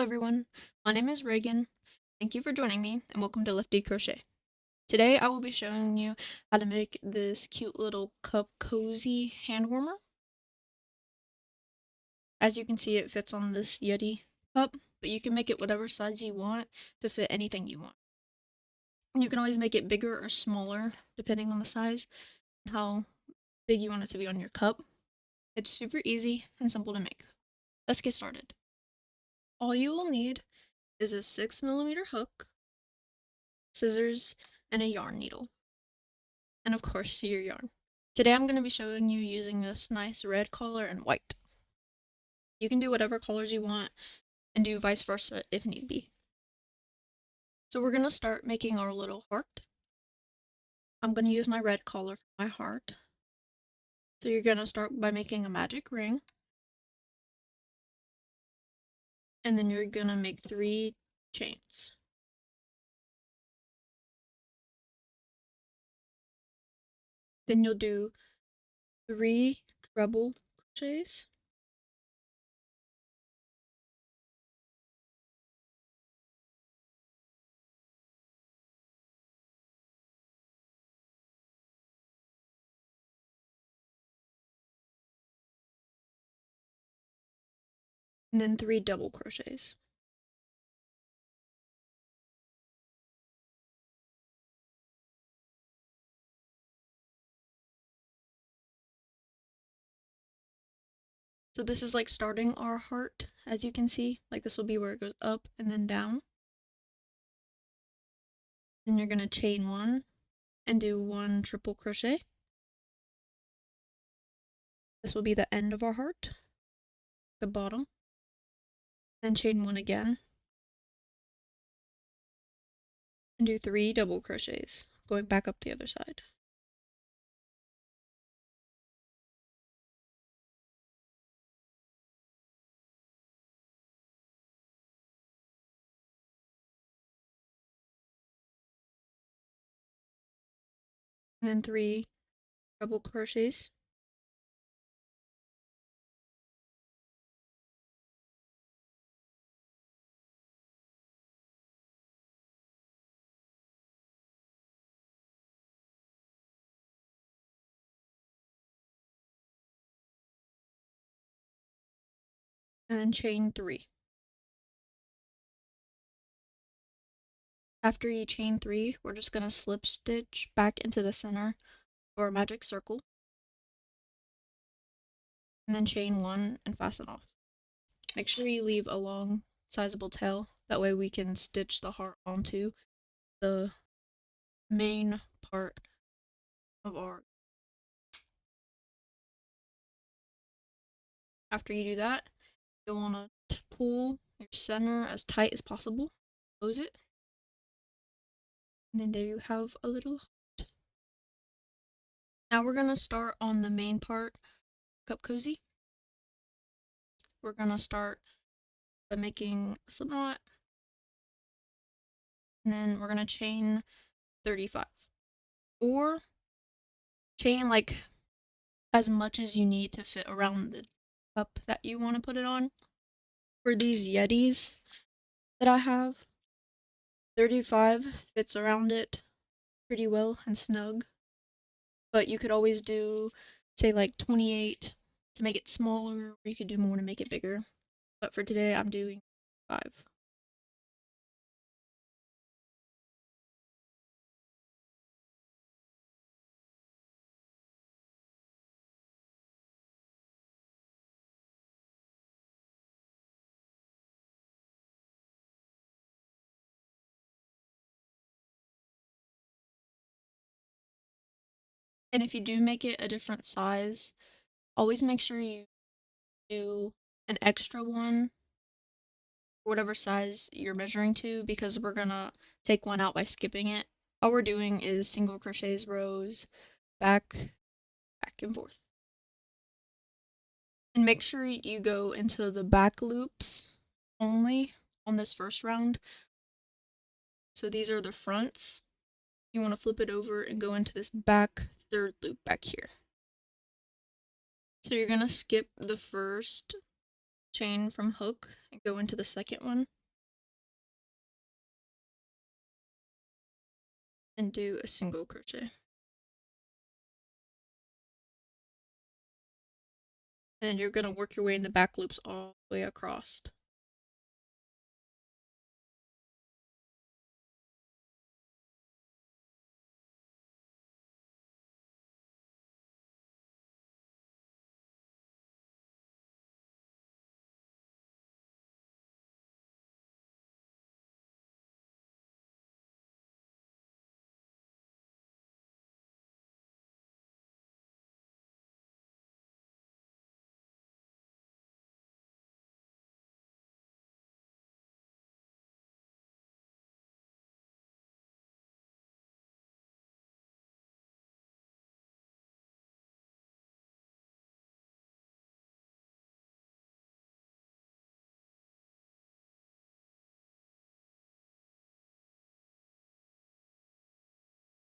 Hello everyone, my name is Reagan. Thank you for joining me and welcome to Lefty Crochet. Today I will be showing you how to make this cute little cup cozy hand warmer. As you can see, it fits on this Yeti cup, but you can make it whatever size you want to fit anything you want. You can always make it bigger or smaller depending on the size and how big you want it to be on your cup. It's super easy and simple to make. Let's get started. All you will need is a 6mm hook, scissors, and a yarn needle. And of course, your yarn. Today I'm going to be showing you using this nice red color and white. You can do whatever colors you want and do vice versa if need be. So we're going to start making our little heart. I'm going to use my red color for my heart. So you're going to start by making a magic ring. And then you're going to make 3 chains. Then you'll do 3 treble crochets. And then 3 double crochets. So this is like starting our heart, as you can see. Like this will be where it goes up and then down. Then you're going to chain 1 and do 1 triple crochet. This will be the end of our heart, the bottom. Then chain 1 again. And do 3 double crochets, going back up the other side. And then 3 double crochets. And then chain 3. After you chain 3, we're just going to slip stitch back into the center of our magic circle. And then chain 1 and fasten off. Make sure you leave a long, sizable tail. That way we can stitch the heart onto the main part of our. After you do that, you'll want to pull your center as tight as possible. Close it. And then there you have a little heart. Now we're going to start on the main part, cup cozy. We're going to start by making a slip knot. And then we're going to chain 35. Or chain like as much as you need to fit around the cup that you want to put it on. For these Yetis that I have, 35 fits around it pretty well and snug. But you could always do, say, like 28 to make it smaller, or you could do more to make it bigger. But for today, I'm doing 5. And if you do make it a different size, always make sure you do an extra one, whatever size you're measuring to, because we're gonna take one out by skipping it. All we're doing is single crochets rows, back and forth. And make sure you go into the back loops only on this first round. So these are the fronts. You want to flip it over and go into this back third loop back here. So you're going to skip the first chain from hook and go into the second one and do a single crochet. And then you're going to work your way in the back loops all the way across.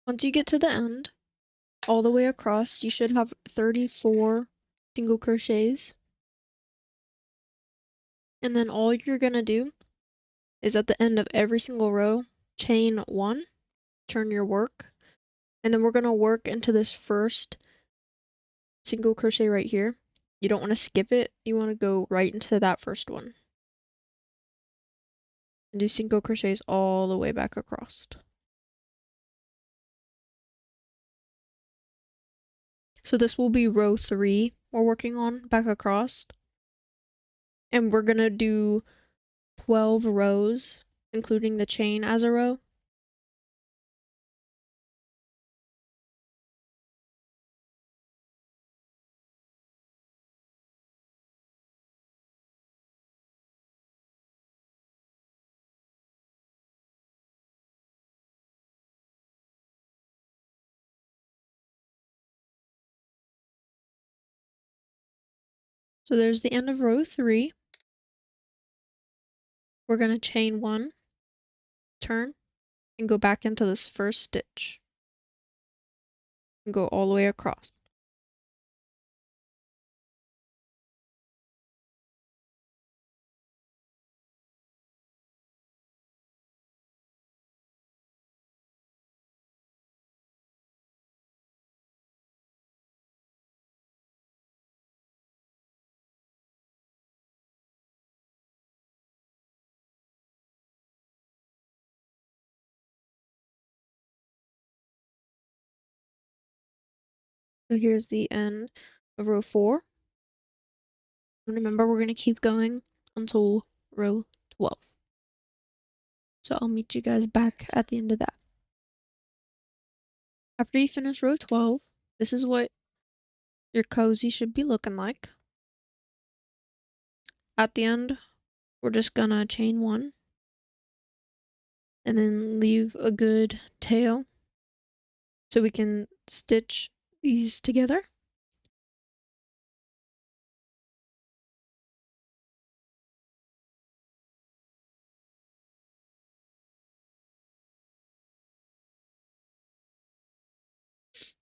Once you get to the end, all the way across, you should have 34 single crochets. And then all you're going to do is at the end of every single row, chain 1, turn your work, and then we're going to work into this first single crochet right here. You don't want to skip it, you want to go right into that first one. And do single crochets all the way back across. So this will be row 3 we're working on back across. And we're going to do 12 rows, including the chain as a row. So there's the end of row 3. We're going to chain 1, turn, and go back into this first stitch. And go all the way across. So here's the end of row 4. And remember, we're going to keep going until row 12. So I'll meet you guys back at the end of that. After you finish row 12, this is what your cozy should be looking like. At the end, we're just going to chain 1 and then leave a good tail so we can stitch these together.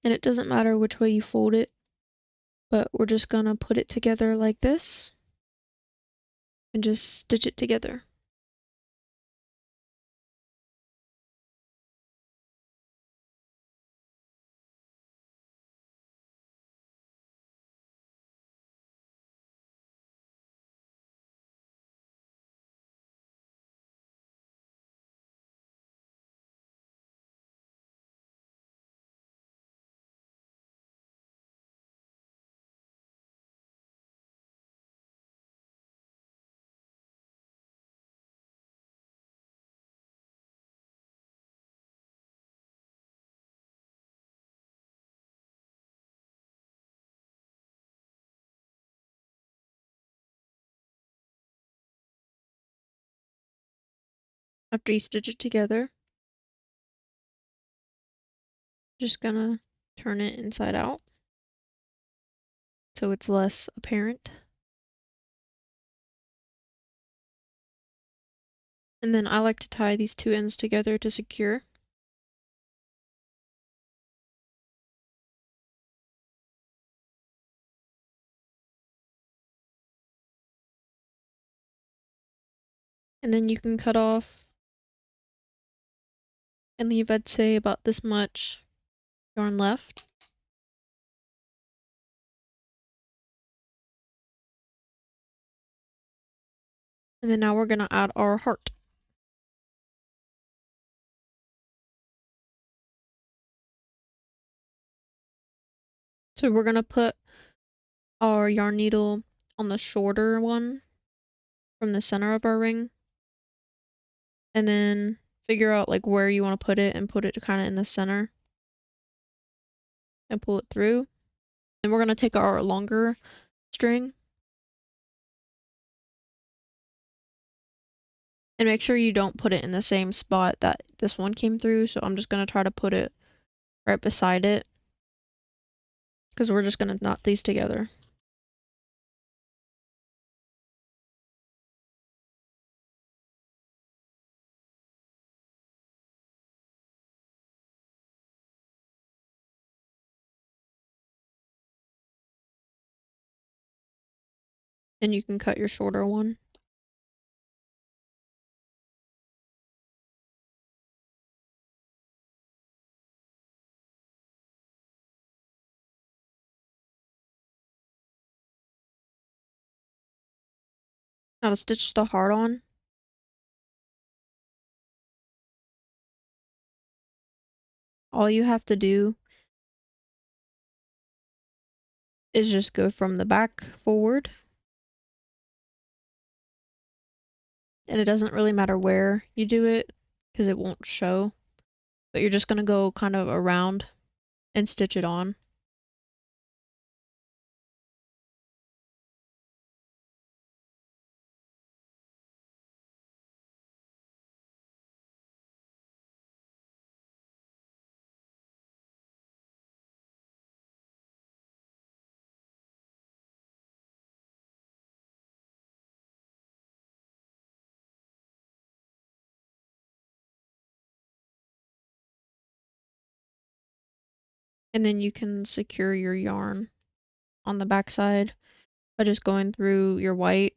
And it doesn't matter which way you fold it, but we're just gonna put it together like this and just stitch it together. After you stitch it together, just gonna turn it inside out so it's less apparent. And then I like to tie these two ends together to secure. And then you can cut off and leave, I'd say, about this much yarn left. And then now we're going to add our heart. So we're going to put our yarn needle on the shorter one from the center of our ring. And then figure out like where you want to put it and put it kind of in the center. And pull it through. Then we're going to take our longer string. And make sure you don't put it in the same spot that this one came through. So I'm just going to try to put it right beside it. Because we're just going to knot these together. Then you can cut your shorter one. Now to stitch the heart on. All you have to do is just go from the back forward. And it doesn't really matter where you do it because it won't show. But you're just going to go kind of around and stitch it on. And then you can secure your yarn on the back side by just going through your white.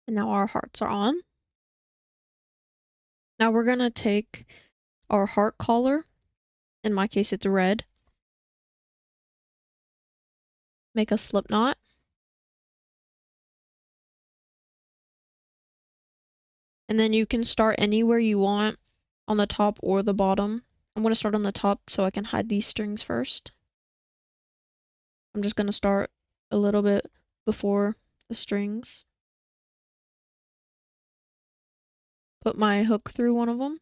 And now our hearts are on. Now we're going to take our heart collar. In my case, it's red. Make a slip knot. And then you can start anywhere you want on the top or the bottom. I'm going to start on the top so I can hide these strings first. I'm just going to start a little bit before the strings. Put my hook through one of them.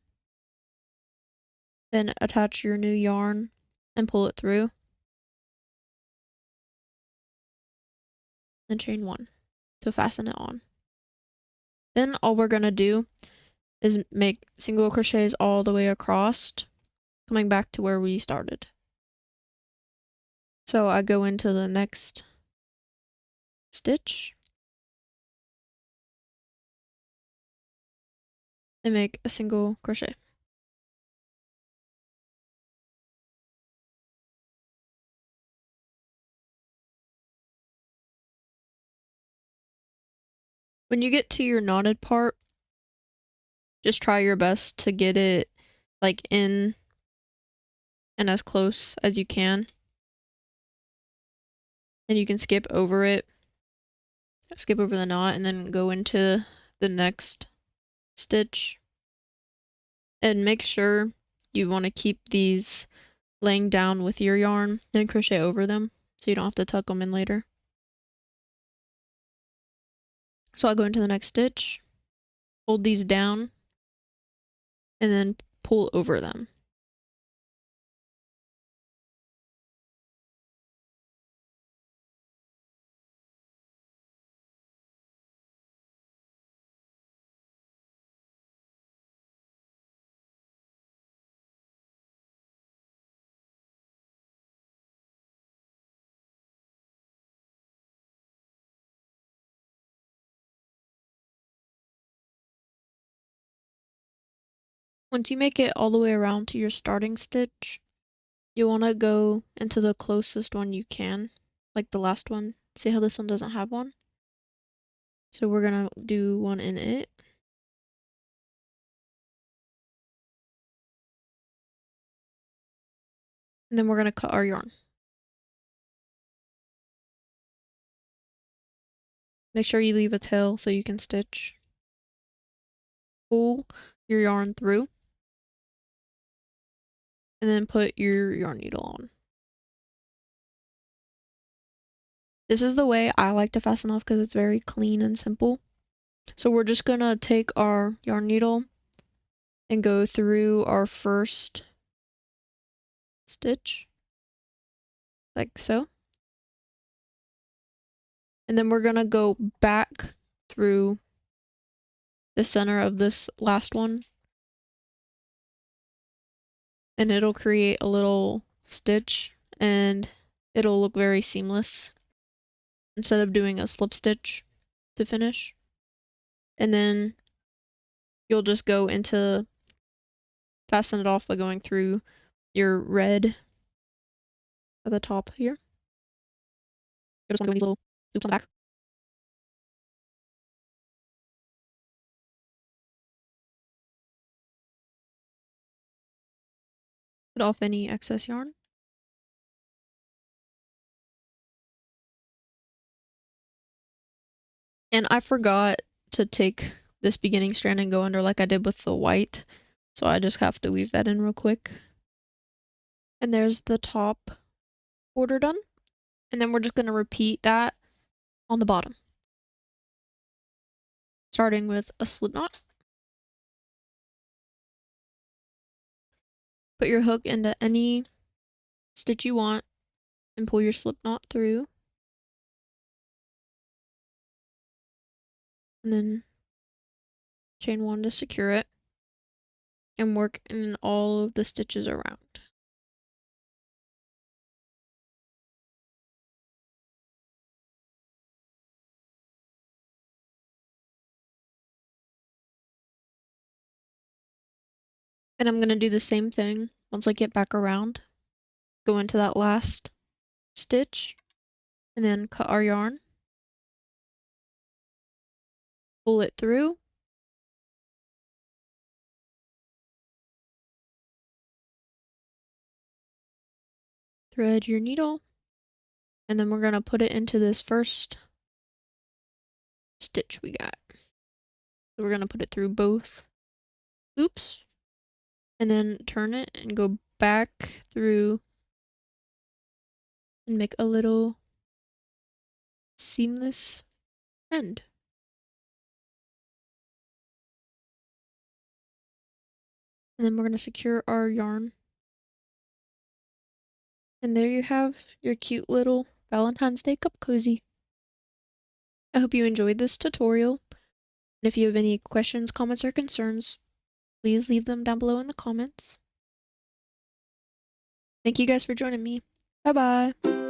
Then attach your new yarn and pull it through. Then chain one to fasten it on. Then all we're going to do is make single crochets all the way across, coming back to where we started. So I go into the next stitch and make a single crochet. When you get to your knotted part, just try your best to get it like in and as close as you can. And you can skip over it, skip over the knot, and then go into the next stitch. And make sure you want to keep these laying down with your yarn, then crochet over them so you don't have to tuck them in later. So I'll go into the next stitch, hold these down, and then pull over them. Once you make it all the way around to your starting stitch, you want to go into the closest one you can, like the last one. See how this one doesn't have one? So we're gonna do one in it. And then we're gonna cut our yarn. Make sure you leave a tail so you can stitch. Pull your yarn through. And then put your yarn needle on. This is the way I like to fasten off because it's very clean and simple. So we're just gonna take our yarn needle and go through our first stitch, like so. And then we're gonna go back through the center of this last one. And it'll create a little stitch and it'll look very seamless instead of doing a slip stitch to finish. And then you'll just go into fasten it off by going through your red at the top here. You just want to go in these little loops on the back. Put off any excess yarn. And I forgot to take this beginning strand and go under like I did with the white. So I just have to weave that in real quick. And there's the top border done. And then we're just going to repeat that on the bottom. Starting with a slip knot. Put your hook into any stitch you want and pull your slip knot through. And then chain one to secure it. And work in all of the stitches around. And I'm going to do the same thing once I get back around. Go into that last stitch and then cut our yarn. Pull it through. Thread your needle. And then we're going to put it into this first stitch we got. So we're going to put it through both loops. And then turn it and go back through and make a little seamless end. And then we're going to secure our yarn. And there you have your cute little Valentine's Day cup cozy. I hope you enjoyed this tutorial. And if you have any questions, comments, or concerns, please leave them down below in the comments. Thank you guys for joining me. Bye bye.